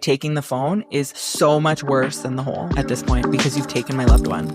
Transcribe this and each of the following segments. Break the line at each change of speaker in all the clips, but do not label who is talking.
Taking the phone is so much worse than the whole at this point because you've taken my loved one.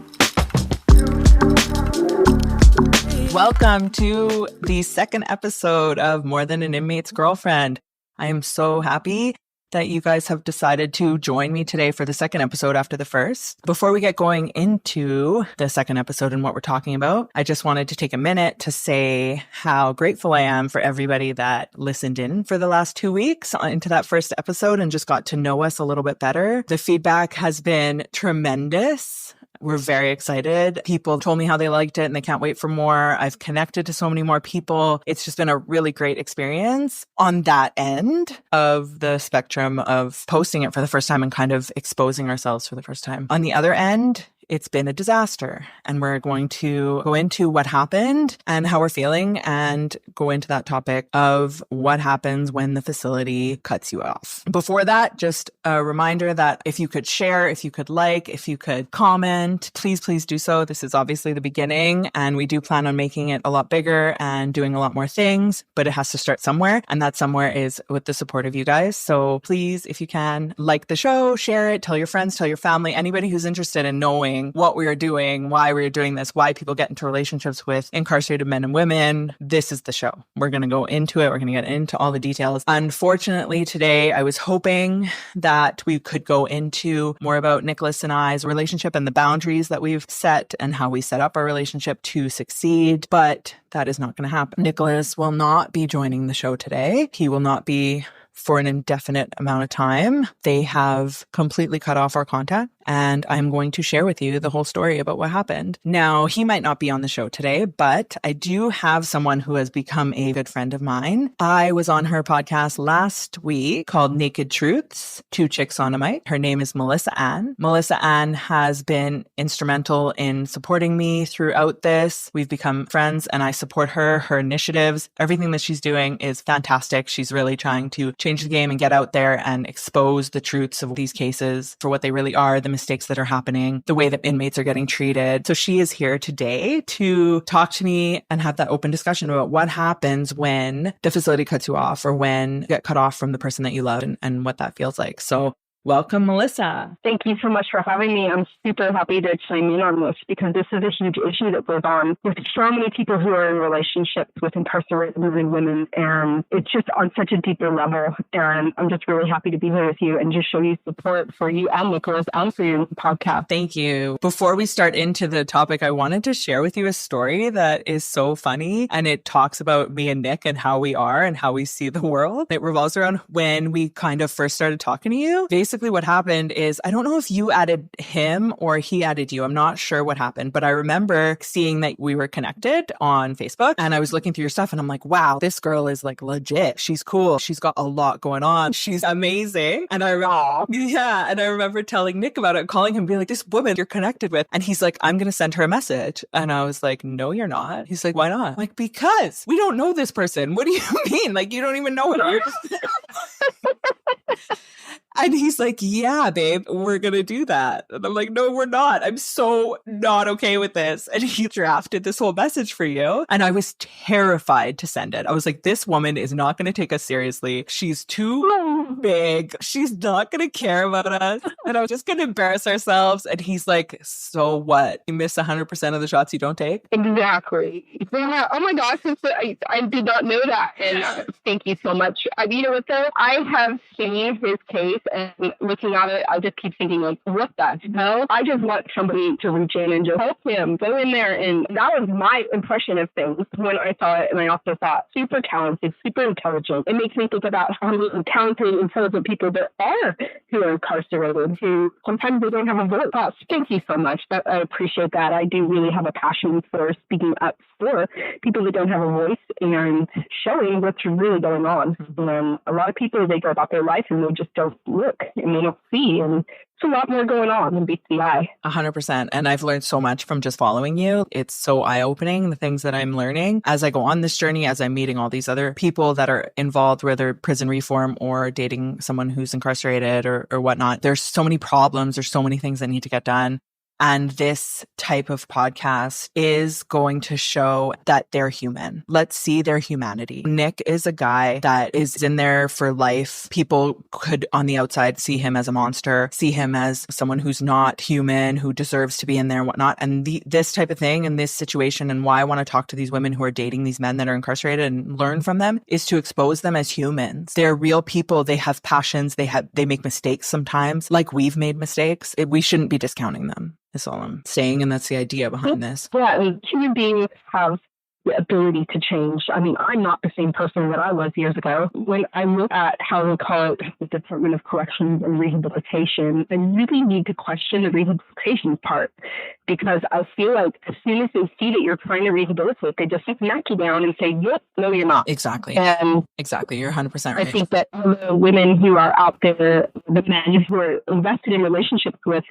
Welcome to the second episode of More Than an Inmate's Girlfriend. I am so happy that you guys have decided to join me today for the second episode after the first. Before we get going into the second episode and what we're talking about, I just wanted to take a minute to say how grateful I am for everybody that listened in for the last 2 weeks into that first episode and just got to know us a little bit better. The feedback has been tremendous. We're very excited. People told me how they liked it and they can't wait for more. I've connected to so many more people. It's just been a really great experience on that end of the spectrum of posting it for the first time and kind of exposing ourselves for the first time. On the other end, it's been a disaster, and we're going to go into what happened and how we're feeling and go into that topic of what happens when the facility cuts you off. Before that, just a reminder that if you could share, if you could like, if you could comment, please do so. This is obviously the beginning, and we do plan on making it a lot bigger and doing a lot more things, but it has to start somewhere, and that somewhere is with the support of you guys. So please, if you can, like the show, share it, tell your friends, tell your family, anybody who's interested in knowing what we are doing, why we are doing this, why people get into relationships with incarcerated men and women. This is the show. We're going to go into it. We're going to get into all the details. Unfortunately, today I was hoping that we could go into more about Nicholas and I's relationship and the boundaries that we've set and how we set up our relationship to succeed, but that is not going to happen. Nicholas will not be joining the show today. He will not be for an indefinite amount of time. They have completely cut off our contact, and I'm going to share with you the whole story about what happened. Now, he might not be on the show today, but I do have someone who has become a good friend of mine. I was on her podcast last week called Naked Truths, Two Chicks on a Mic. Her name is Melissa Ann. Melissa Ann has been instrumental in supporting me throughout this. We've become friends, and I support her, her initiatives. Everything that she's doing is fantastic. She's really trying to change the game and get out there and expose the truths of these cases for what they really are, the mistakes that are happening, the way that inmates are getting treated. So she is here today to talk to me and have that open discussion about what happens when the facility cuts you off or when you get cut off from the person that you love and what that feels like. So welcome, Melissa.
Thank you so much for having me. I'm super happy to chime in on this because this is a huge issue that goes on with so many people who are in relationships with incarcerated men and women. And it's just on such a deeper level. And I'm just really happy to be here with you and just show you support for you and Nicholas and for your podcast.
Thank you. Before we start into the topic, I wanted to share with you a story that is so funny. And it talks about me and Nick and how we are and how we see the world. It revolves around when we kind of first started talking to you. Basically, what happened is, I don't know if you added him or he added you. I'm not sure what happened, but I remember seeing that we were connected on Facebook and I was looking through your stuff and I'm like, wow, this girl is like legit. She's cool. She's got a lot going on. She's amazing. And I remember telling Nick about it, calling him, being like, this woman you're connected with. And he's like, I'm going to send her a message. And I was like, no, you're not. He's like, why not? I'm like, because we don't know this person. What do you mean? Like, you don't even know her. And he's like, yeah, babe, we're going to do that. And I'm like, no, we're not. I'm so not okay with this. And he drafted this whole message for you. And I was terrified to send it. I was like, this woman is not going to take us seriously. She's too big. She's not going to care about us. And I'm just going to embarrass ourselves. And he's like, so what? You miss 100% of the shots you don't take?
Exactly. Yeah. Oh my gosh. I did not know that. And thank you so much. You know what though? I have seen his case and looking at it, I just keep thinking like, what the hell? I just want somebody to reach in and just help him. Go in there. And that was my impression of things when I saw it. And I also thought super talented, super intelligent. It makes me think about how many talented, intelligent people there are who are incarcerated, who sometimes they don't have a voice. Thank you so much. I appreciate that. I do really have a passion for speaking up for people that don't have a voice and showing what's really going on. And a lot of people, they go about their life and they just don't look and they don't see. And it's a lot more going on in BCI.
100%. And I've learned so much from just following you. It's so eye-opening, the things that I'm learning as I go on this journey, as I'm meeting all these other people that are involved, whether prison reform or dating someone who's incarcerated or whatnot. There's so many problems. There's so many things that need to get done. And this type of podcast is going to show that they're human. Let's see their humanity. Nick is a guy that is in there for life. People could on the outside see him as a monster, see him as someone who's not human, who deserves to be in there and whatnot. And this type of thing in this situation, and why I want to talk to these women who are dating these men that are incarcerated and learn from them, is to expose them as humans. They're real people. They have passions. They make mistakes sometimes, like we've made mistakes. We shouldn't be discounting them. That's all I'm saying, and that's the idea behind this.
Yeah, and human beings have the ability to change. I mean, I'm not the same person that I was years ago. When I look at how we call it the Department of Corrections and Rehabilitation, I really need to question the rehabilitation part, because I feel like as soon as they see that you're trying to rehabilitate, they just smack you down and say, yep, no, you're not.
Exactly.
And
exactly. You're 100% right.
I think that the women who are out there, the men who are invested in relationships with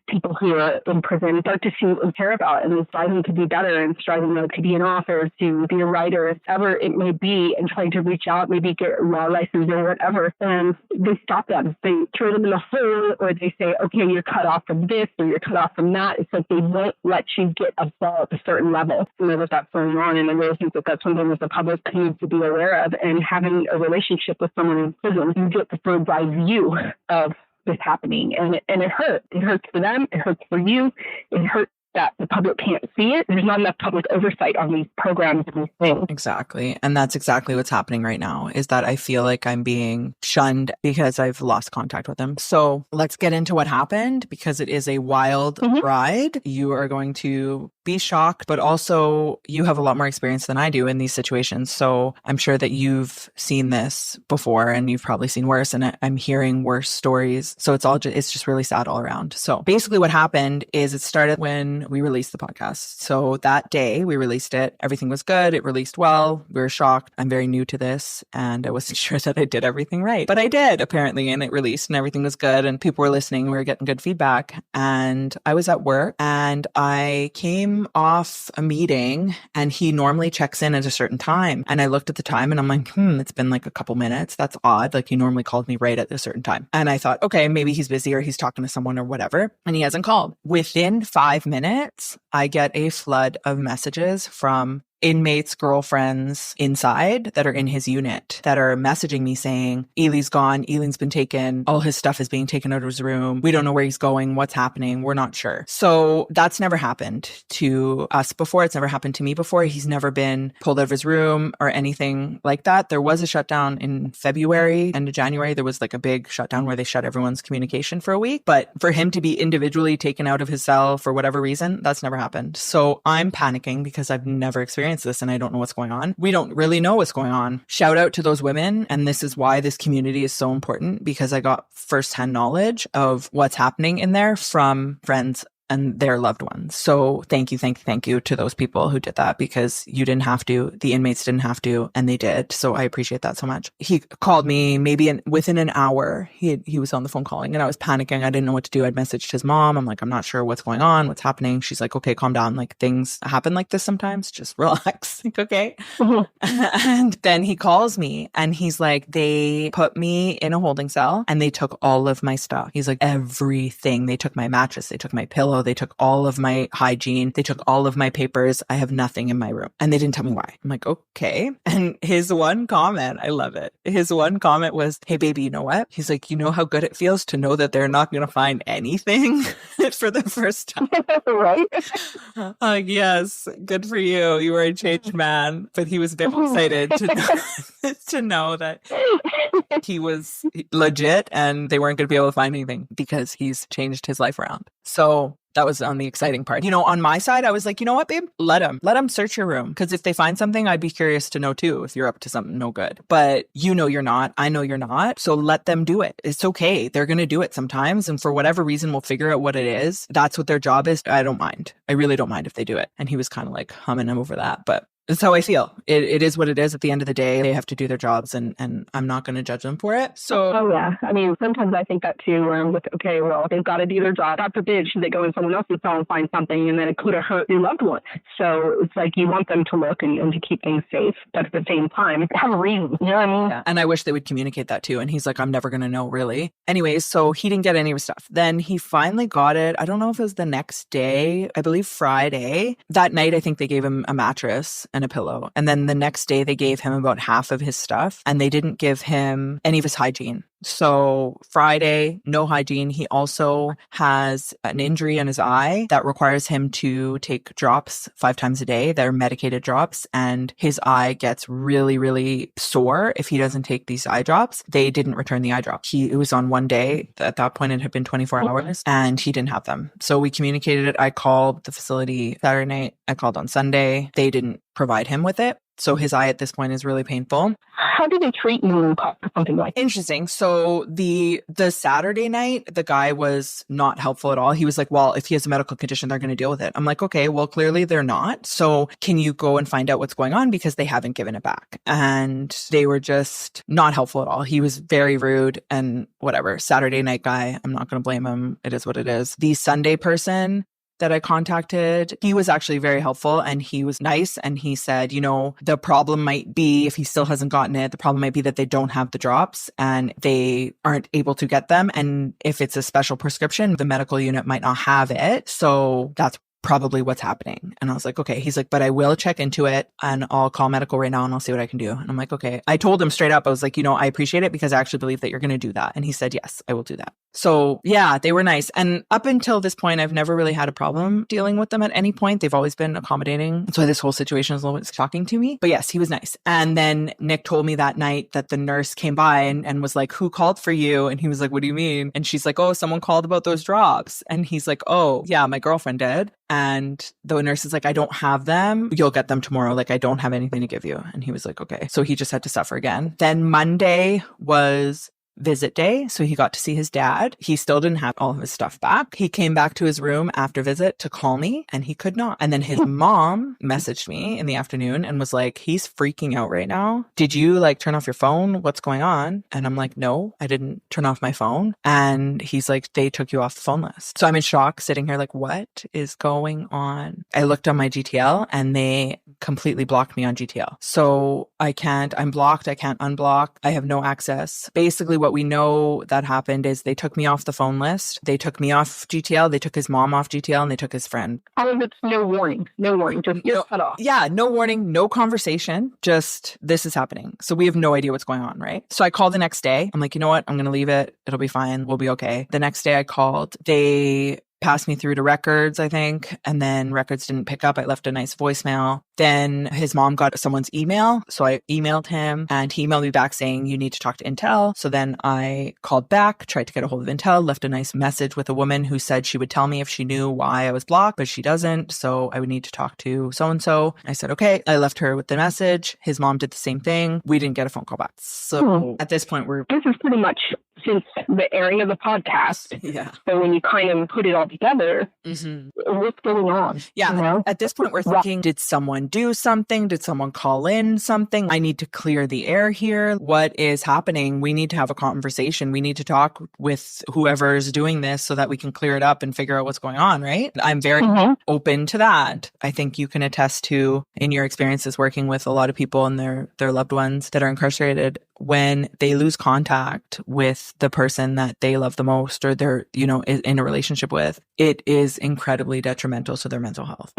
people who are in prison, start to see what we care about and striving to do better and striving to be an author, to be a writer, whatever it may be, and trying to reach out, maybe get a law license or whatever. And they stop them. They throw them in a hole, or they say, okay, you're cut off from this or you're cut off from that. It's like they won't let you get above a certain level. You know that that's going on. And I really think that that's something that the public needs to be aware of. And having a relationship with someone in prison, you get the bird's eye view of this happening. And it hurts. It hurts for them. It hurts for you. It hurts that the public can't see it. There's not enough public oversight on these programs and these things.
Exactly. And that's exactly what's happening right now, is that I feel like I'm being shunned because I've lost contact with them. So let's get into what happened, because it is a wild ride. You are going to be shocked, but also you have a lot more experience than I do in these situations. So I'm sure that you've seen this before, and you've probably seen worse, and I'm hearing worse stories. So it's just really sad all around. So basically what happened is it started when we released the podcast. So that day we released it, everything was good. It released well. We were shocked. I'm very new to this, and I wasn't sure that I did everything right, but I did apparently. And it released and everything was good, and people were listening. We were getting good feedback, and I was at work and I came off a meeting, and he normally checks in at a certain time. And I looked at the time and I'm like, it's been like a couple minutes. That's odd. Like, he normally called me right at a certain time. And I thought, okay, maybe he's busy or he's talking to someone or whatever. And he hasn't called. Within 5 minutes, I get a flood of messages from inmates' girlfriends inside that are in his unit that are messaging me saying, Eli's gone. Eli's been taken. All his stuff is being taken out of his room. We don't know where he's going. What's happening? We're not sure. So that's never happened to us before. It's never happened to me before. He's never been pulled out of his room or anything like that. There was a shutdown in February, end of January. There was like a big shutdown where they shut everyone's communication for a week. But for him to be individually taken out of his cell for whatever reason, that's never happened. So I'm panicking because I've never experienced this and I don't know what's going on. We don't really know what's going on. Shout out to those women. And this is why this community is so important, because I got firsthand knowledge of what's happening in there from friends and their loved ones. So thank you to those people who did that, because you didn't have to, the inmates didn't have to, and they did. So I appreciate that so much. He called me maybe within an hour. He was on the phone calling, and I was panicking. I didn't know what to do. I'd messaged his mom. I'm like, I'm not sure what's going on, what's happening. She's like, okay, calm down. Like, things happen like this sometimes. Just relax. Like, okay. And then he calls me and he's like, they put me in a holding cell and they took all of my stuff. He's like, everything. They took my mattress. They took my pillow. They took all of my hygiene. They took all of my papers. I have nothing in my room. And they didn't tell me why. I'm like, okay. And his one comment, I love it. His one comment was, hey, baby, you know what? He's like, you know how good it feels to know that they're not going to find anything for the first time.
Right?
Like, yes, good for you. You were a changed man. But he was very excited to know that he was legit and they weren't going to be able to find anything because he's changed his life around. So that was on the exciting part. You know, on my side, I was like, you know what, babe? Let them search your room. Because if they find something, I'd be curious to know too, if you're up to something no good. But you know you're not. I know you're not. So let them do it. It's okay. They're going to do it sometimes. And for whatever reason, we'll figure out what it is. That's what their job is. I don't mind. I really don't mind if they do it. And he was kind of like humming over that. But That's how I feel. It is what it is. At the end of the day, they have to do their jobs, and I'm not going to judge them for it. So,
oh yeah, I mean, sometimes I think that too. Where I'm like, okay, well, they've got to do their job. God forbid, should they go in someone else's cell and find something, and then it could have hurt your loved one. So it's like you want them to look and to keep things safe, but at the same time, have a reason. You know what I mean?
Yeah. And I wish they would communicate that too. And he's like, I'm never going to know, really. Anyways, so he didn't get any of his stuff. Then he finally got it. I don't know if it was the next day. I believe Friday. That night, I think they gave him a mattress and a pillow. And then the next day, they gave him about half of his stuff, and they didn't give him any of his hygiene. So Friday, no hygiene. He also has an injury in his eye that requires him to take drops 5 times a day. They're medicated drops, and his eye gets really, really sore if he doesn't take these eye drops. They didn't return the eye drops. It was on one day. At that point, it had been 24 hours, and he didn't have them. So we communicated it. I called the facility Saturday night. I called on Sunday. They didn't provide him with it. So his eye at this point is really painful.
How do they treat you or something like that?
Interesting. So the Saturday night, the guy was not helpful at all. He was like, well, if he has a medical condition, they're going to deal with it. I'm like, okay, well, clearly they're not. So can you go and find out what's going on? Because they haven't given it back. And they were just not helpful at all. He was very rude and whatever. Saturday night guy, I'm not going to blame him. It is what it is. The Sunday person that I contacted, he was actually very helpful, and he was nice. And he said, the problem might be, if he still hasn't gotten it, the problem might be that they don't have the drops and they aren't able to get them. And if it's a special prescription, the medical unit might not have it. So that's probably what's happening. And I was like, okay. He's like, but I will check into it, and I'll call medical right now, and I'll see what I can do. And I'm like, okay. I told him straight up, I was like, I appreciate it because I actually believe that you're going to do that. And he said, yes, I will do that. So yeah, they were nice. And up until this point, I've never really had a problem dealing with them at any point. They've always been accommodating. That's why this whole situation is a little bit shocking to me. But yes, he was nice. And then Nick told me that night that the nurse came by and was like, who called for you? And he was like, what do you mean? And she's like, oh, someone called about those drops. And he's like, oh yeah, my girlfriend did. And the nurse is like, I don't have them. You'll get them tomorrow. Like, I don't have anything to give you. And he was like, okay. So he just had to suffer again. Then Monday was visit day. So he got to see his dad. He still didn't have all of his stuff back. He came back to his room after visit to call me, and he could not. And then his mom messaged me in the afternoon and was like, he's freaking out right now. Did you turn off your phone? What's going on? And I'm like, no, I didn't turn off my phone. And he's like, they took you off the phone list. So I'm in shock sitting here like, what is going on? I looked on my GTL and they completely blocked me on GTL. So I'm blocked. I can't unblock. I have no access. Basically what we know that happened is they took me off the phone list. They took me off GTL. They took his mom off GTL, and they took his friend.
All of it's no warning. No warning. Just you're cut off.
Yeah, no warning, no conversation. Just this is happening. So we have no idea what's going on, right? So I called the next day. I'm like, you know what? I'm going to leave it. It'll be fine. We'll be okay. The next day I called. They passed me through to records, I think, and then records didn't pick up. I left a nice voicemail. Then his mom got someone's email. So I emailed him, and he emailed me back saying, you need to talk to Intel. So then I called back, tried to get a hold of Intel, left a nice message with a woman who said she would tell me if she knew why I was blocked, but she doesn't. So I would need to talk to so-and-so. I said, okay. I left her with the message. His mom did the same thing. We didn't get a phone call back. So at this point,
this is pretty much since the airing of the podcast.
Yeah.
So when you kind of put it all together, what's going on?
Yeah. At this point, we're thinking, did someone do something? Did someone call in something? I need to clear the air here. What is happening? We need to have a conversation. We need to talk with whoever is doing this so that we can clear it up and figure out what's going on, right? I'm very open to that. I think you can attest to, in your experiences working with a lot of people and their loved ones that are incarcerated, when they lose contact with the person that they love the most or they're, in a relationship with, it is incredibly detrimental to their mental health.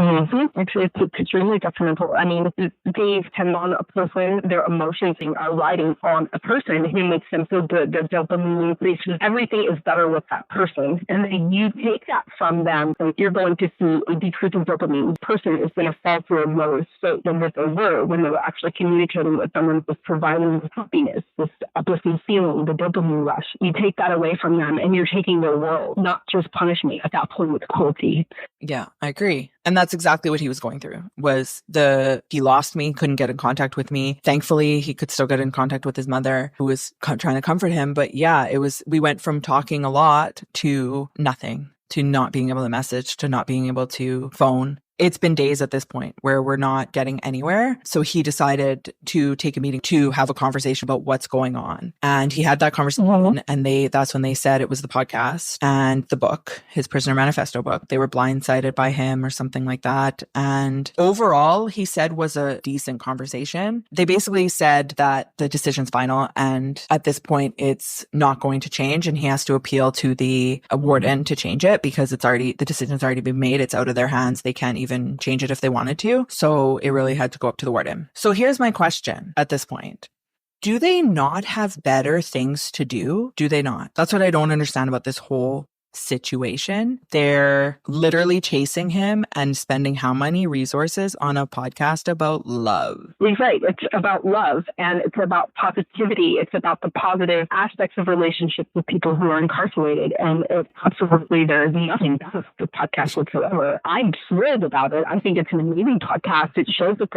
Actually, it's extremely detrimental. I mean, they tend on a person, their emotions are riding on a person who makes them feel good. Their dopamine increases. Everything is better with that person. And then you take that from them, and you're going to see a decrease in dopamine. The person is going to fall through a lower state than what they were when they were actually communicating with someone, was providing them happiness, this uplifting feeling, the dopamine rush. You take that away from them, and you're taking their world, not just punishment at that point with cruelty.
Yeah, I agree. And that's exactly what he was going through, he lost me, couldn't get in contact with me. Thankfully, he could still get in contact with his mother, who was trying to comfort him. But yeah, we went from talking a lot to nothing, to not being able to message, to not being able to phone. it's been days at this point where we're not getting anywhere. So he decided to take a meeting to have a conversation about what's going on. And he had that conversation, and that's when they said it was the podcast and the book, his Prisoner Manifesto book. They were blindsided by him or something like that. And overall, he said was a decent conversation. They basically said that the decision's final, and at this point it's not going to change, and he has to appeal to the warden to change it because the decision's already been made. It's out of their hands. They can't even change it if they wanted to. So it really had to go up to the warden. So here's my question at this point. Do they not have better things to do? Do they not? That's what I don't understand about this whole situation. They're literally chasing him and spending how many resources on a podcast about love?
Right. It's about love, and it's about positivity. It's about the positive aspects of relationships with people who are incarcerated. And absolutely, there's nothing bad about the podcast whatsoever. I'm thrilled about it. I think it's an amazing podcast. It shows that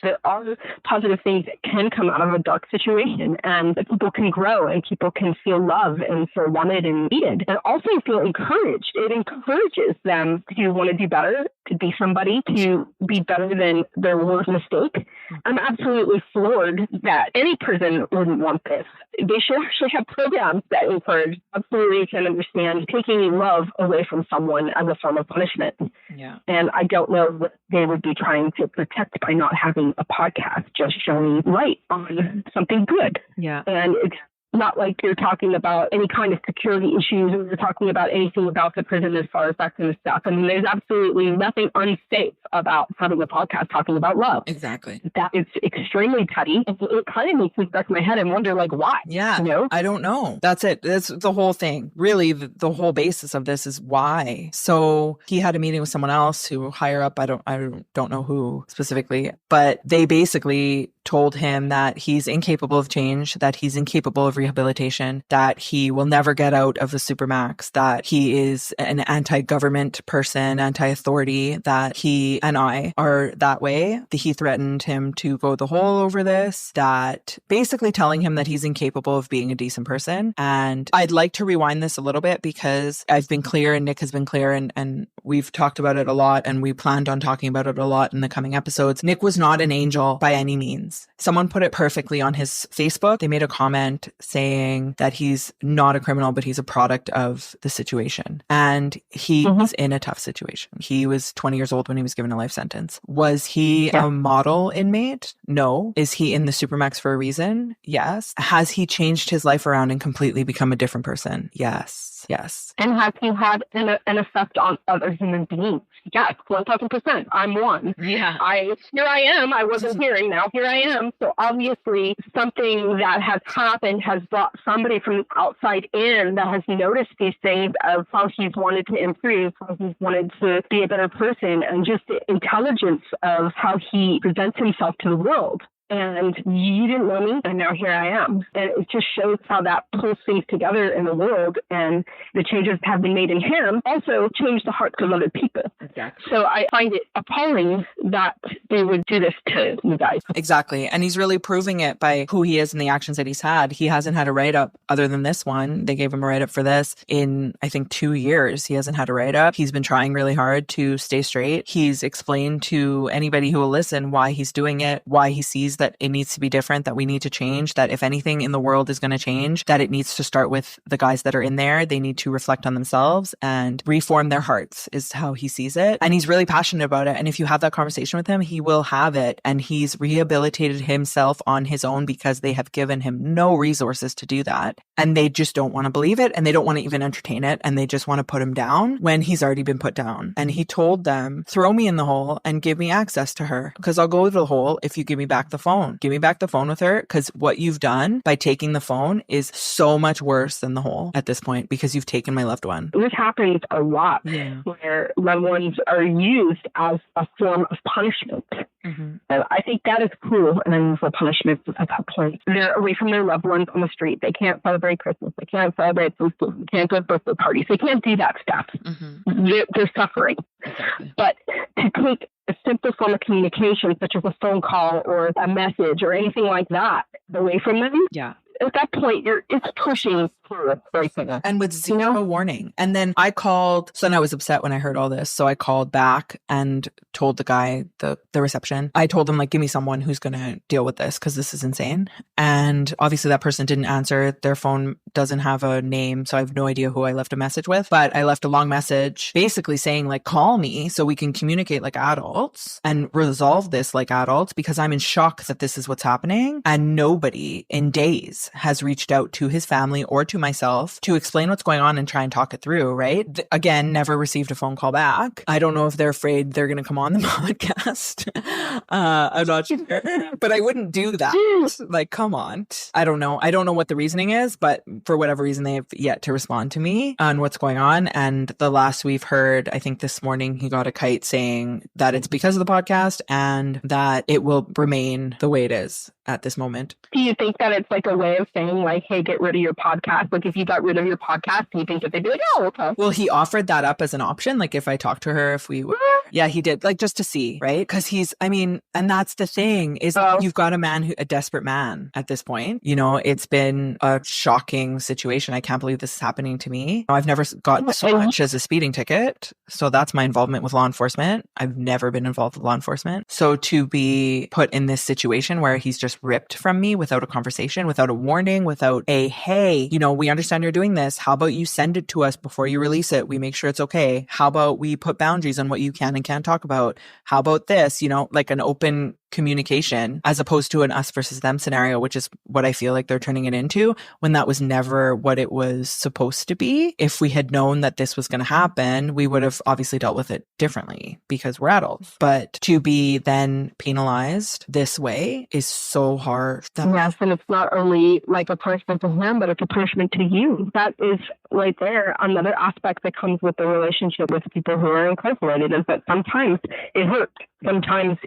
there are positive things that can come out of a dark situation, and that people can grow and people can feel love and feel wanted and needed, and also feel encouraged. It encourages them to want to do better, to be somebody, to be better than their worst mistake. I'm absolutely floored that any prison wouldn't want this. They should actually have programs that encourage. Absolutely can understand taking love away from someone as a form of punishment.
Yeah.
And I don't know what they would be trying to protect by not having a podcast just showing light on something good.
Yeah.
And it's not like you're talking about any kind of security issues, or you're talking about anything about the prison as far as that kind of stuff. I mean, there's absolutely nothing unsafe about having a podcast talking about love.
Exactly.
That is extremely touchy. It kind of makes me scratch my head and wonder, like, why?
Yeah.
You know?
I don't know. That's it. That's the whole thing. Really, the whole basis of this is why. So he had a meeting with someone else who higher up. I don't know who specifically, but they basically told him that he's incapable of change, that he's incapable of rehabilitation, that he will never get out of the supermax, that he is an anti-government person, anti-authority, that he and I are that way. He threatened him to go the hole over this, that basically telling him that he's incapable of being a decent person. And I'd like to rewind this a little bit because I've been clear and Nick has been clear, and we've talked about it a lot, and we planned on talking about it a lot in the coming episodes. Nick was not an angel by any means. Someone put it perfectly on his Facebook. They made a comment saying that he's not a criminal, but he's a product of the situation. And he was in a tough situation. He was 20 years old when he was given a life sentence. Was he a model inmate? No. Is he in the supermax for a reason? Yes. Has he changed his life around and completely become a different person? Yes. Yes.
And has he had an effect on other human beings? Yes, 1,000%. I'm one.
Yeah.
Here I am. I wasn't hearing. Now here I am. So obviously something that has happened has brought somebody from the outside in that has noticed these things of how he's wanted to improve, how he's wanted to be a better person, and just the intelligence of how he presents himself to the world. And you didn't know me, and now here I am. And it just shows how that pulls things together in the world, and the changes have been made in him also change the hearts of other people.
Exactly.
So I find it appalling that they would do this to you guys.
Exactly. And he's really proving it by who he is and the actions that he's had. He hasn't had a write-up other than this one. They gave him a write-up for this in, I think, 2 years. He hasn't had a write-up. He's been trying really hard to stay straight. He's explained to anybody who will listen why he's doing it, why he sees that it needs to be different, that we need to change, that if anything in the world is going to change, that it needs to start with the guys that are in there. They need to reflect on themselves and reform their hearts is how he sees it. And he's really passionate about it. And if you have that conversation with him, he will have it. And he's rehabilitated himself on his own because they have given him no resources to do that. And they just don't want to believe it. And they don't want to even entertain it. And they just want to put him down when he's already been put down. And he told them, throw me in the hole and give me access to her, because I'll go to the hole if you give me back the phone. Give me back the phone with her, because what you've done by taking the phone is so much worse than the hole at this point, because you've taken my loved one.
This happens a lot where loved ones are used as a form of punishment. And I think that is cruel and unusual punishment at that point. They're away from their loved ones on the street. They can't celebrate Christmas. They can't celebrate Thanksgiving. They can't go to birthday parties. They can't do that stuff. They're suffering.
Exactly.
But to take a simple form of communication, such as a phone call or a message or anything like that, away from them, at that point, it's pushing through right there.
And with zero warning. And then I called, so then I was upset when I heard all this. So I called back and told the guy, the reception, I told him, like, give me someone who's going to deal with this because this is insane. And obviously that person didn't answer. Their phone doesn't have a name, so I have no idea who I left a message with. But I left a long message basically saying, like, call me so we can communicate like adults and resolve this like adults, because I'm in shock that this is what's happening. And nobody in days has reached out to his family or to myself to explain what's going on and try and talk it through, right? Again, never received a phone call back. I don't know if they're afraid they're going to come on the podcast. I'm not sure, but I wouldn't do that. Like, come on. I don't know. I don't know what the reasoning is, but for whatever reason, they have yet to respond to me on what's going on. And the last we've heard, I think this morning, he got a kite saying that it's because of the podcast and that it will remain the way it is at this moment.
Do you think that it's like a way of saying, like, hey, get rid of your podcast? Like, if you got rid of your podcast, do you think that they'd be like, oh, okay?
Well, he offered that up as an option. Like, if I talked to her, if we yeah, he did. Like, just to see, right? Because and that's the thing is you've got a desperate man at this point. You know, it's been a shocking situation. I can't believe this is happening to me. I've never gotten so much as a speeding ticket. So that's my involvement with law enforcement. I've never been involved with law enforcement. So to be put in this situation where he's just ripped from me without a conversation, without a warning, without a, hey, you know, we understand you're doing this. How about you send it to us before you release it? We make sure it's okay. How about we put boundaries on what you can and can't talk about? How about this? You know, like an open communication as opposed to an us versus them scenario, which is what I feel like they're turning it into, when that was never what it was supposed to be. If we had known that this was going to happen, we would have obviously dealt with it differently because we're adults. But to be then penalized this way is so hard.
Yes, and it's not only like a punishment to him, but it's a punishment to you. That is right there another aspect that comes with the relationship with people who are incarcerated, is that sometimes it hurts. Sometimes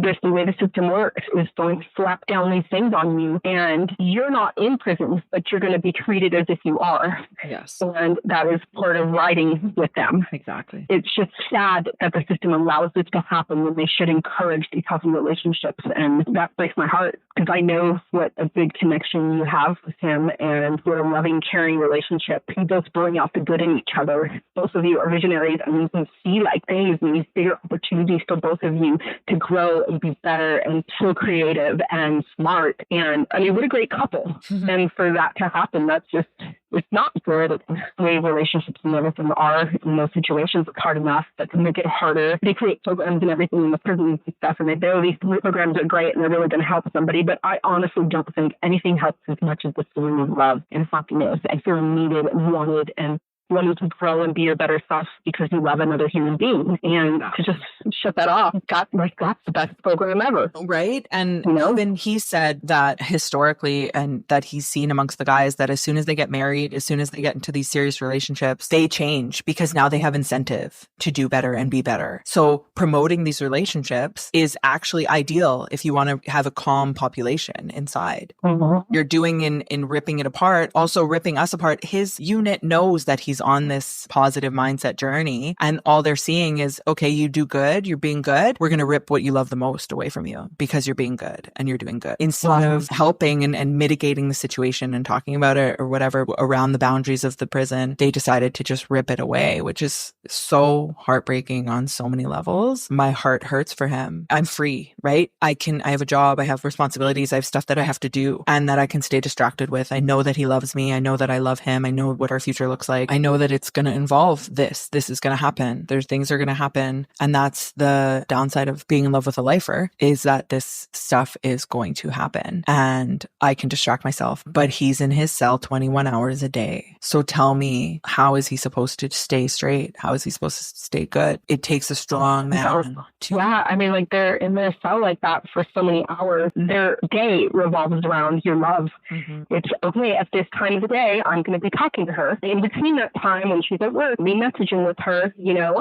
just the way the system works is going to slap down these things on you, and you're not in prison, but you're going to be treated as if you are.
Yes.
And that is part of riding with them.
Exactly.
It's just sad that the system allows this to happen when they should encourage these healthy relationships. And that breaks my heart because I know what a big connection you have with him, and you're a loving, caring relationship. You both bring out the good in each other. Both of you are visionaries, and you can see like things and these bigger opportunities for both of you to grow and be better and so creative and smart. And I mean, what a great couple. Mm-hmm. And for that to happen, that's just, it's not good. The way relationships and everything are in those situations, it's hard enough, but to make it harder, they create programs and everything in the prisons and stuff, and they know these programs are great and they're really going to help somebody, but I honestly don't think anything helps as much as the feeling of love and happiness and feeling needed and wanting to grow and be your better self because you love another human being. And to just shut that off, that's the best program ever.
Right. And even he said that historically, and that he's seen amongst the guys, that as soon as they get married, as soon as they get into these serious relationships, they change because now they have incentive to do better and be better. So promoting these relationships is actually ideal if you want to have a calm population inside. Mm-hmm. You're doing in ripping it apart, also ripping us apart. His unit knows that he's on this positive mindset journey, and all they're seeing is, okay, you do good, you're being good, we're going to rip what you love the most away from you because you're being good and you're doing good, instead of helping and mitigating the situation and talking about it or whatever around the boundaries of the prison. They decided to just rip it away, which is so heartbreaking on so many levels. My heart hurts for him. I'm free, right? I have a job, I have responsibilities, I have stuff that I have to do and that I can stay distracted with. I know that he loves me, I know that I love him, I know what our future looks like, I know that it's going to involve this is going to happen, there's things are going to happen. And that's the downside of being in love with a lifer, is that this stuff is going to happen and I can distract myself, but he's in his cell 21 hours a day. So tell me, how is he supposed to stay straight? How is he supposed to stay good? It takes a strong man.
Yeah, I mean, like, they're in their cell like that for so many hours. Their day revolves around your love. Mm-hmm. It's, okay, at this time of the day, I'm going to be talking to her. In between that time when she's at work, be messaging with her,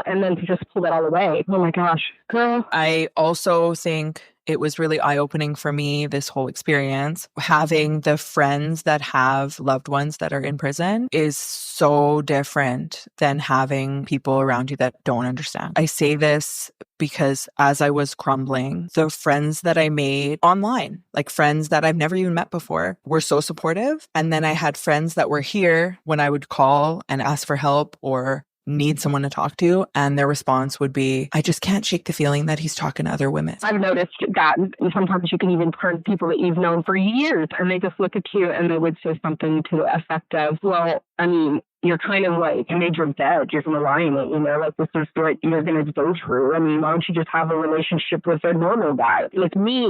and then to just pull that all away. Oh my gosh, girl.
I also think it was really eye-opening for me, this whole experience. Having the friends that have loved ones that are in prison is so different than having people around you that don't understand. I say this because as I was crumbling, the friends that I made online, like friends that I've never even met before, were so supportive. And then I had friends that were here when I would call and ask for help or need someone to talk to. And their response would be, I just can't shake the feeling that he's talking to other women.
I've noticed that sometimes you can even turn people that you've known for years and they just look at you and they would say something to the effect of, well, I mean, you're kind of like a major bed, you're going to lie in it, like this is what you're going to go through. I mean, why don't you just have a relationship with a normal guy? Like me,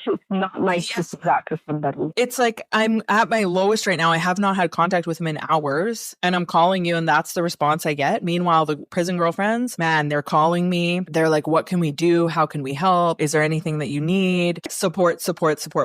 it's not nice to say that to somebody.
It's like, I'm at my lowest right now. I have not had contact with him in hours and I'm calling you and that's the response I get. Meanwhile, the prison girlfriends, man, they're calling me. They're like, what can we do? How can we help? Is there anything that you need? Support.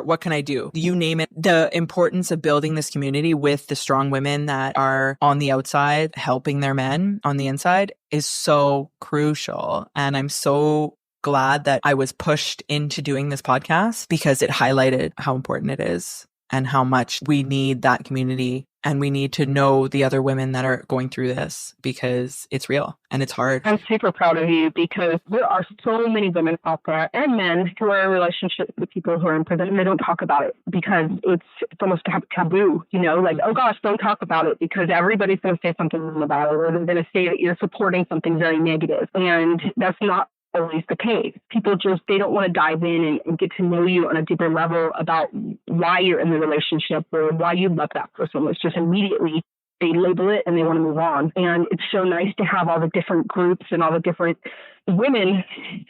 What can I do? You name it. The importance of building this community with the strong women that are on the outside helping their men on the inside is so crucial. And I'm so glad that I was pushed into doing this podcast because it highlighted how important it is and how much we need that community. And we need to know the other women that are going through this because it's real and it's hard.
I'm super proud of you because there are so many women out there and men who are in relationships with people who are in prison and they don't talk about it because it's almost taboo, like, oh gosh, don't talk about it because everybody's going to say something about it or they're going to say that you're supporting something very negative. And that's not always the case. People they don't want to dive in and get to know you on a deeper level about why you're in the relationship or why you love that person. It's just immediately they label it and they want to move on. And it's so nice to have all the different groups and all the different women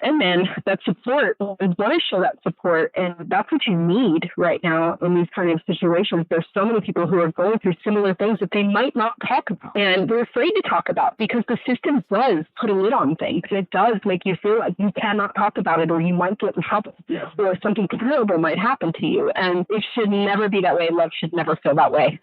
and men that support and want to show that support. And that's what you need right now in these kind of situations. There's so many people who are going through similar things that they might not talk about. And they're afraid to talk about because the system does put a lid on things. And it does make you feel like you cannot talk about it or you might get in trouble or something terrible might happen to you. And it should never be that way. Love should never feel that way.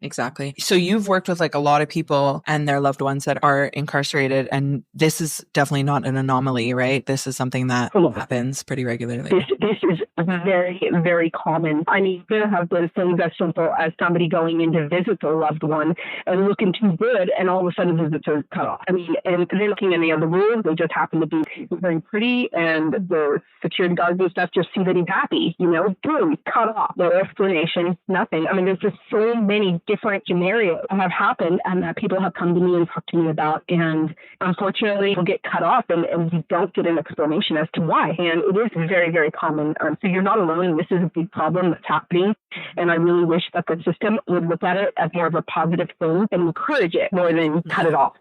Exactly. So you've worked with like a lot of people and their loved ones that are incarcerated. And this is definitely not an anomaly, right? This is something that happens pretty regularly.
This is very, very common. I mean, there have been things as simple as somebody going in to visit their loved one and looking too good, and all of a sudden visits are cut off. I mean, and they're looking in the other room, they just happen to be very pretty, and the security guards and stuff just see that he's happy, boom, cut off. No explanation, nothing. I mean, there's just so many different scenarios that have happened and that people have come to me and talked to me about, and unfortunately, will get cut off and you don't get an explanation as to why. And it is very, very common. So you're not alone. This is a big problem that's happening. And I really wish that the system would look at it as more of a positive thing and encourage it more than cut it off.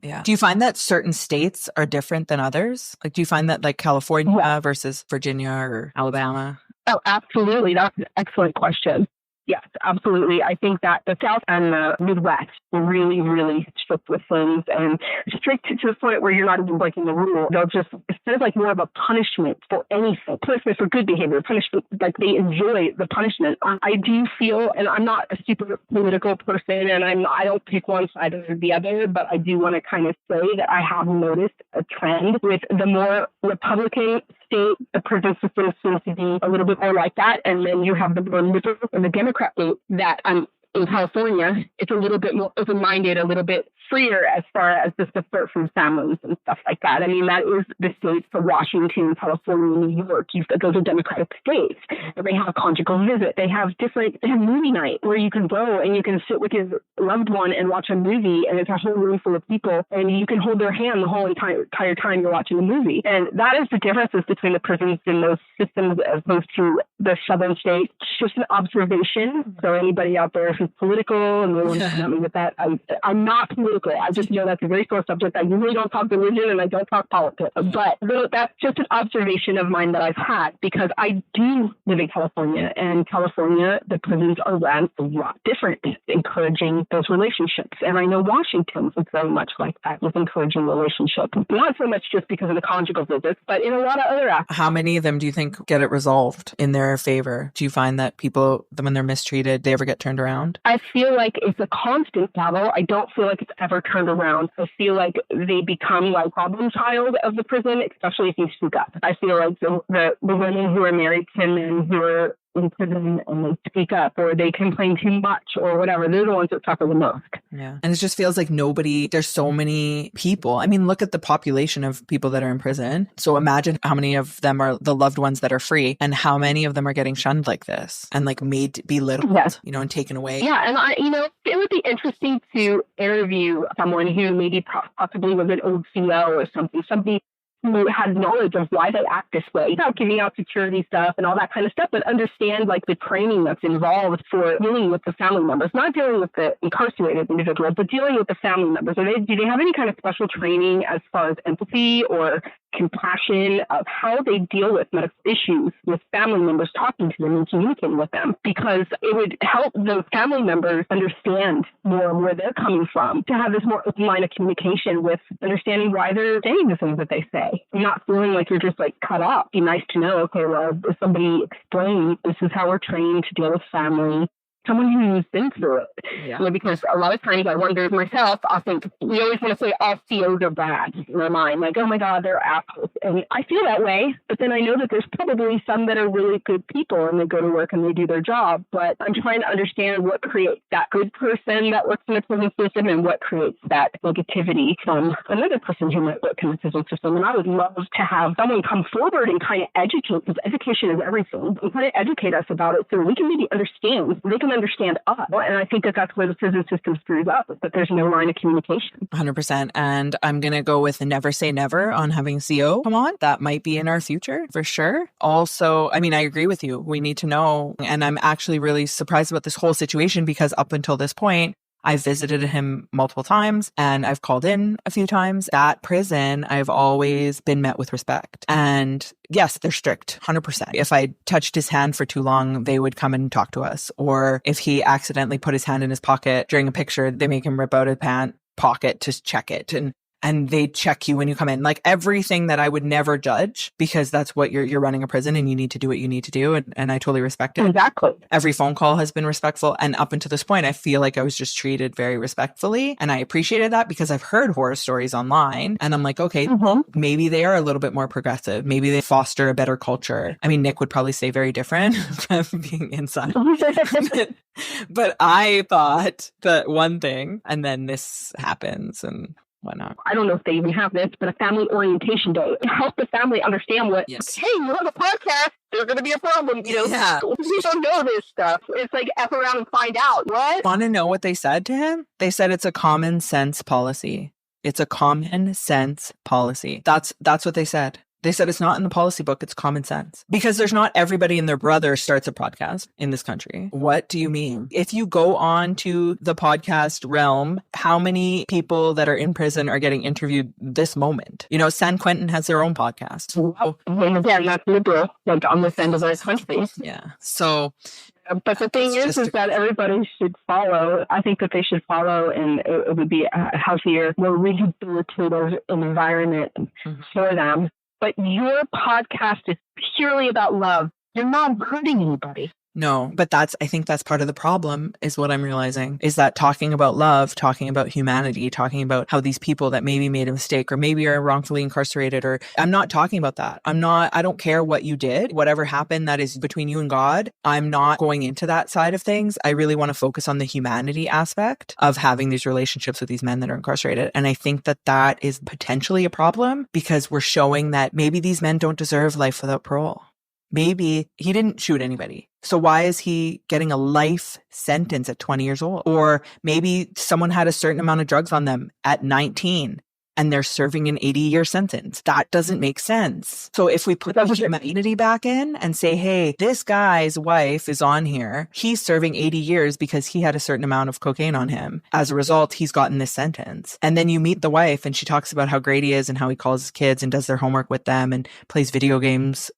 Yeah. Do you find that certain states are different than others? Like, do you find that like California versus Virginia or Alabama?
Oh, absolutely. That's an excellent question. Yes, absolutely. I think that the South and the Midwest are really, really strict with things and strict to the point where you're not even breaking the rule. They'll just, instead of like more of a punishment for anything, punishment for good behavior, punishment, like they enjoy the punishment. I do feel, and I'm not a super political person and I don't pick one side or the other, but I do want to kind of say that I have noticed a trend with the more Republican state, the prison system seems to be a little bit more like that. And then you have the more liberal and the Democrat vote that in California, it's a little bit more open-minded, a little bit freer as far as the support from families and stuff like that. I mean, that is the states for Washington, California, New York. Those are Democratic states. They have conjugal visit. They have movie night where you can go and you can sit with your loved one and watch a movie, and it's a whole room full of people, and you can hold their hand the whole entire time you're watching the movie. And that is the differences between the prisons in those systems as opposed to the southern states. It's just an observation. So anybody out there who's political and they want to come at me with that, I'm not political. I just know that's a very sore subject. I usually don't talk religion and I don't talk politics. But that's just an observation of mine that I've had because I do live in California, and California, the prisons are run a lot different, encouraging those relationships. And I know Washington is very much like that, with encouraging relationships. Not so much just because of the conjugal visits, but in a lot of other aspects.
How many of them do you think get it resolved in their favor? Do you find that people, when they're mistreated, they ever get turned around?
I feel like it's a constant battle. I don't feel like it's ever turned around. I feel like they become like problem child of the prison, especially if you speak up. I feel like the women who are married to men who are in prison and they speak up or they complain too much or whatever. They're the ones that suffer the most.
Yeah. And it just feels like there's so many people. I mean, look at the population of people that are in prison. So imagine how many of them are the loved ones that are free and how many of them are getting shunned like this and like made belittled,
yes.
And taken away.
Yeah. And it would be interesting to interview someone who maybe possibly was an old CO or somebody who had knowledge of why they act this way, without giving out security stuff and all that kind of stuff, but understand like the training that's involved for dealing with the family members, not dealing with the incarcerated individuals, but dealing with the family members. Do they have any kind of special training as far as empathy or compassion of how they deal with medical issues with family members, talking to them and communicating with them? Because it would help those family members understand more where they're coming from, to have this more open line of communication with understanding why they're saying the things that they say. Not feeling like you're just like cut off. Be nice to know, okay, well, if somebody explains this is how we're trained to deal with family, someone who's been through it.
Yeah.
Because a lot of times I wonder myself, I think we always want to say all COs are bad in my mind. Like, oh my God, they're assholes. And I feel that way, but then I know that there's probably some that are really good people and they go to work and they do their job. But I'm trying to understand what creates that good person that works in the prison system and what creates that negativity from another person who might work in the prison system. And I would love to have someone come forward and kind of educate, because education is everything, and kind of educate us about it so we can maybe understand. They can understand us. And I think that that's where the prison system screws up, that there's no line of communication.
100%. And I'm going to go with never say never on having CO come on. That might be in our future for sure. Also, I mean, I agree with you. We need to know. And I'm actually really surprised about this whole situation because up until this point, I've visited him multiple times and I've called in a few times. At prison, I've always been met with respect. And yes, they're strict, 100%. If I touched his hand for too long, they would come and talk to us. Or if he accidentally put his hand in his pocket during a picture, they make him rip out his pant pocket to check it. And they check you when you come in, like everything that I would never judge, because that's what you're running a prison and you need to do what you need to do. And I totally respect it.
Exactly.
Every phone call has been respectful. And up until this point, I feel like I was just treated very respectfully. And I appreciated that because I've heard horror stories online and I'm like, okay, maybe they are a little bit more progressive. Maybe they foster a better culture. I mean, Nick would probably say very different from being inside. But I thought that one thing, and then this happens and whatnot.
I don't know if they even have this, but a family orientation day. Help the family understand what,
yes.
Hey, you have a podcast, there's going to be a problem,
Yeah.
We don't know this stuff. It's like F around and find out. What?
Want to know what they said to him? They said it's a common sense policy. It's a common sense policy. That's what they said. They said it's not in the policy book, it's common sense. Because there's not everybody and their brother starts a podcast in this country. What do you mean? If you go on to the podcast realm, how many people that are in prison are getting interviewed this moment? San Quentin has their own podcast.
Wow. Again, that's liberal, like on this end of our country.
Yeah. So...
But the thing is that everybody should follow. I think that they should follow, and it would be a healthier, more rehabilitative environment for them. But your podcast is purely about love. You're not hurting anybody.
No, but I think that's part of the problem is what I'm realizing is that talking about love, talking about humanity, talking about how these people that maybe made a mistake or maybe are wrongfully incarcerated, or I'm not talking about that. I don't care what you did, whatever happened that is between you and God. I'm not going into that side of things. I really want to focus on the humanity aspect of having these relationships with these men that are incarcerated. And I think that is potentially a problem because we're showing that maybe these men don't deserve life without parole. Maybe he didn't shoot anybody. So why is he getting a life sentence at 20 years old? Or maybe someone had a certain amount of drugs on them at 19 and they're serving an 80-year sentence. That doesn't make sense. So if we put the humanity back in and say, hey, this guy's wife is on here. He's serving 80 years because he had a certain amount of cocaine on him. As a result, he's gotten this sentence. And then you meet the wife and she talks about how great he is and how he calls his kids and does their homework with them and plays video games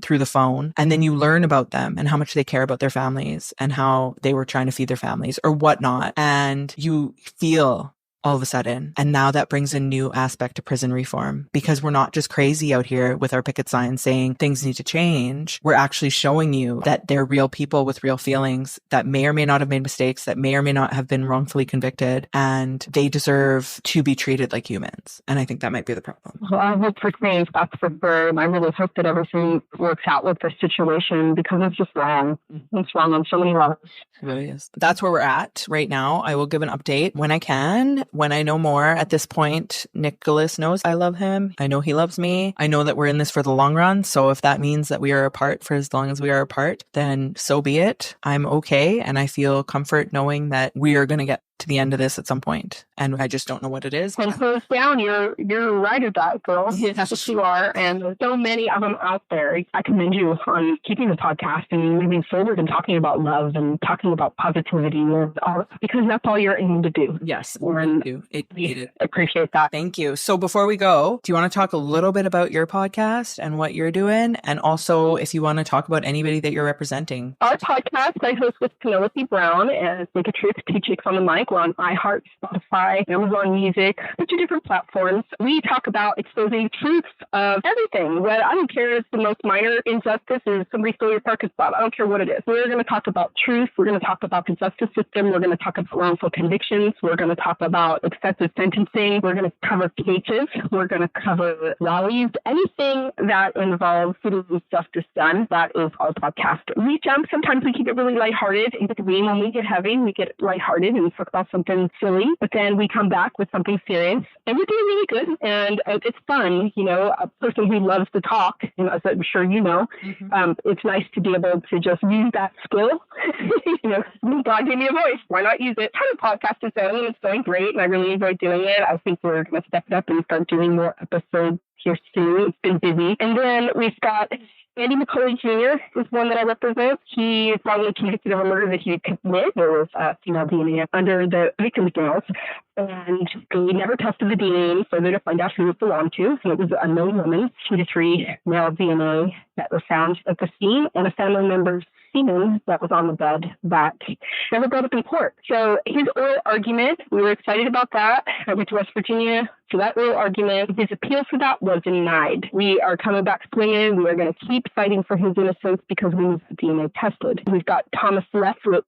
through the phone. And then you learn about them and how much they care about their families and how they were trying to feed their families or whatnot. And you feel all of a sudden. And now that brings a new aspect to prison reform, because we're not just crazy out here with our picket signs saying things need to change. We're actually showing you that they're real people with real feelings that may or may not have made mistakes, that may or may not have been wrongfully convicted, and they deserve to be treated like humans. And I think that might be the problem.
Well, I hope for change, that's for sure. And I really hope that everything works out with this situation, because it's just wrong. It's wrong on so many levels.
It really is. That's where we're at right now. I will give an update when I can, when I know more. At this point, Nicholas knows I love him. I know he loves me. I know that we're in this for the long run. So if that means that we are apart for as long as we are apart, then so be it. I'm okay. And I feel comfort knowing that we are going to get to the end of this at some point, and I just don't know what it is.
And close down, you're right at that, girl. Yes, you are. And there's so many of them out there. I commend you on keeping the podcast and moving forward and talking about love and talking about positivity, and all, because that's all you're aiming to do.
Yes,
and
I
appreciate that.
Thank you. So before we go, do you want to talk a little bit about your podcast and what you're doing, and also if you want to talk about anybody that you're representing?
Our podcast I host with Penelope Brown and Make a Truth, Two Chicks on the Mic. We're on iHeart, Spotify, Amazon Music, a bunch of different platforms. We talk about exposing truths of everything. What I don't care if the most minor injustice is somebody stole your parking spot. I don't care what it is. We're going to talk about truth. We're going to talk about the justice system. We're going to talk about wrongful convictions. We're going to talk about excessive sentencing. We're going to cover cases. We're going to cover rallies. Anything that involves getting justice done, that is our podcast. We jump. Sometimes we keep it really lighthearted. In between, when we get heavy, we get lighthearted and talk about something silly, but then we come back with something serious, and we're doing really good, and it's fun. You know, a person who loves to talk, you know, as I'm sure you know, it's nice to be able to just use that skill. You know, God gave me a voice. Why not use it? I have a podcast of its own, and it's going great, and I really enjoy doing it. I think we're going to step it up and start doing more episodes here soon. It's been busy. And then we've got Andy McCauley Jr. is one that I represent. He is wrongly convicted of a murder that he had committed. There was female DNA under the victim's nails, and they never tested the DNA any further to find out who it belonged to. And it was an unknown woman, 2 to 3 male DNA that was found at the scene, and a family member's semen that was on the bed that never brought up in court. So his oral argument, we were excited about that. I went to West Virginia for that oral argument. His appeal for that was denied. We are coming back swinging. We are going to keep fighting for his innocence because we need the DNA tested. We've got Thomas Lefferts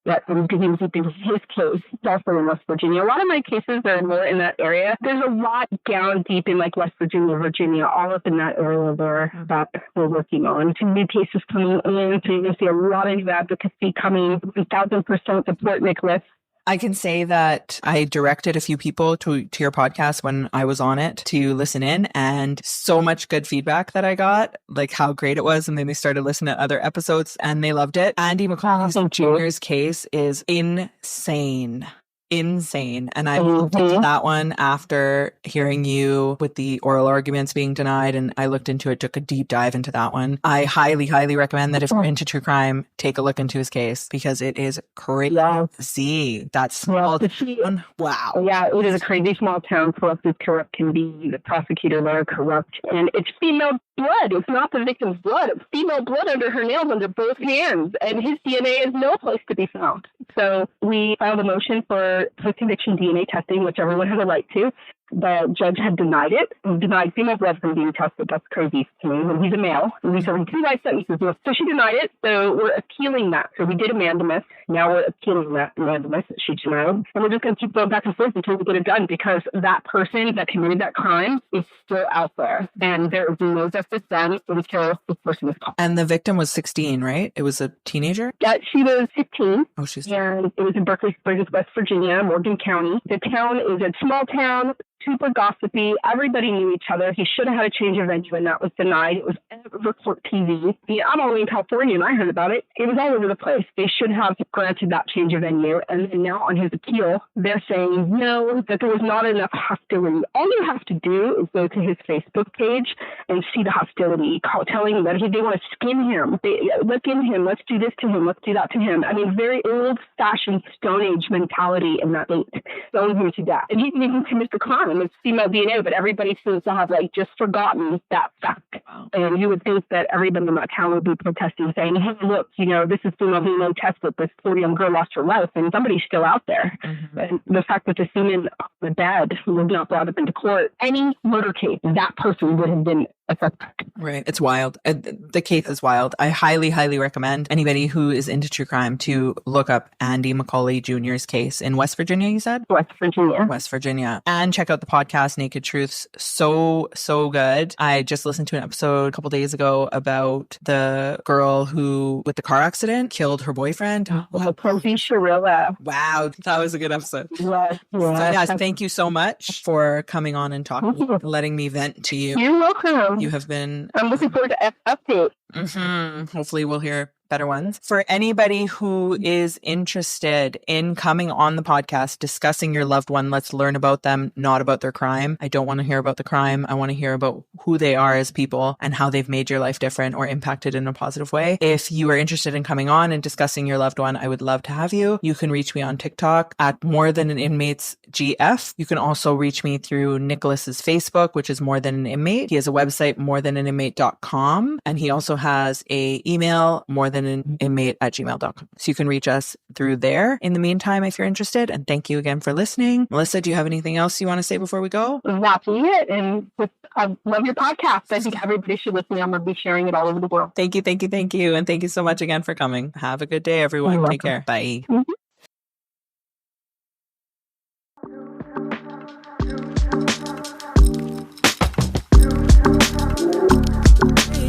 that was getting his case, also in West Virginia. A lot of my cases are more in that area. There's a lot down deep in like West Virginia, Virginia, all up in that area there that we're working on. Some new cases coming in, so you're going to see a lot of new advocacy coming. 1,000% support Nicholas.
I can say that I directed a few people to your podcast when I was on it to listen in, and so much good feedback that I got, like how great it was. And then they started listening to other episodes and they loved it. Andy McCauley Jr.'s case is insane. And I looked into that one after hearing you with the oral arguments being denied, and I looked into it, took a deep dive into that one. I highly, highly recommend that if you're into true crime, take a look into his case because it is crazy. That small town. Wow.
Yeah, it is a crazy small town. Corrupt as corrupt can be. The prosecutor there corrupt. And it's female blood. It's not the victim's blood. It's female blood under her nails under both hands. And his DNA is no place to be found. So we filed a motion for post-conviction DNA testing, which everyone has a right to. The judge had denied it, denied female blood from being tested. That's crazy to me. And he's a male. And he's serving 2 life sentences. So she denied it. So we're appealing that. So we did a mandamus. Now we're appealing that mandamus that she denied. And we're just going to keep going back and forth until we get it done, because that person that committed that crime is still out there. And there is no justice done until this person is caught.
And the victim was 16, right? It was a teenager?
Yeah, she was 15.
Oh, she's...
And it was in Berkeley Springs, West Virginia, Morgan County. The town is a small town. Super gossipy. Everybody knew each other. He should have had a change of venue, and that was denied. It was over court TV. Yeah, I'm only in California, and I heard about it. It was all over the place. They should have granted that change of venue. And now on his appeal, they're saying no, that there was not enough hostility. All you have to do is go to his Facebook page and see the hostility, telling him that they want to skin him. Look in him. Let's do this to him. Let's do that to him. I mean, very old-fashioned Stone Age mentality in that state. Stone him to death. And he didn't even commit the crime. confirm it's female DNA, but everybody seems to have like just forgotten that fact.
Wow.
And you would think that everybody in that town would be protesting, saying, "Hey, look, this is female DNA test, but this poor young girl lost her life, and somebody's still out there."
Mm-hmm.
And the fact that the semen on the bed was not brought up into court, any murder case, that person would have been affected.
Right. It's wild. The case is wild. I highly, highly recommend anybody who is into true crime to look up Andy McCauley Jr.'s case in West Virginia, you said?
West Virginia.
West Virginia. And check out the podcast, Naked Truths. So, so good. I just listened to an episode a couple days ago about the girl who, with the car accident, killed her boyfriend.
Well, Profi Sharilla.
Wow. That was a good episode.
Yes,
So, yes, thank you so much for coming on and talking, letting me vent to you.
You're welcome.
You have been...
I'm looking forward to update.
Hopefully we'll hear better ones. For anybody who is interested in coming on the podcast, discussing your loved one, let's learn about them, not about their crime. I don't want to hear about the crime. I want to hear about who they are as people and how they've made your life different or impacted in a positive way. If you are interested in coming on and discussing your loved one, I would love to have you. You can reach me on TikTok at More Than an Inmate's GF. You can also reach me through Nicholas's Facebook, which is More Than an Inmate. He has a website, morethananimate.com, and he also has a email, morethananimate@gmail.com. So you can reach us through there in the meantime if you're interested. And thank you again for listening. Melissa, do you have anything else you want to say before we go?
That's it. And I love your podcast. I think everybody should listen. I'm going to be sharing it all over the world.
Thank you. And thank you so much again for coming. Have a good day, everyone. Take care. Bye.
Mm-hmm.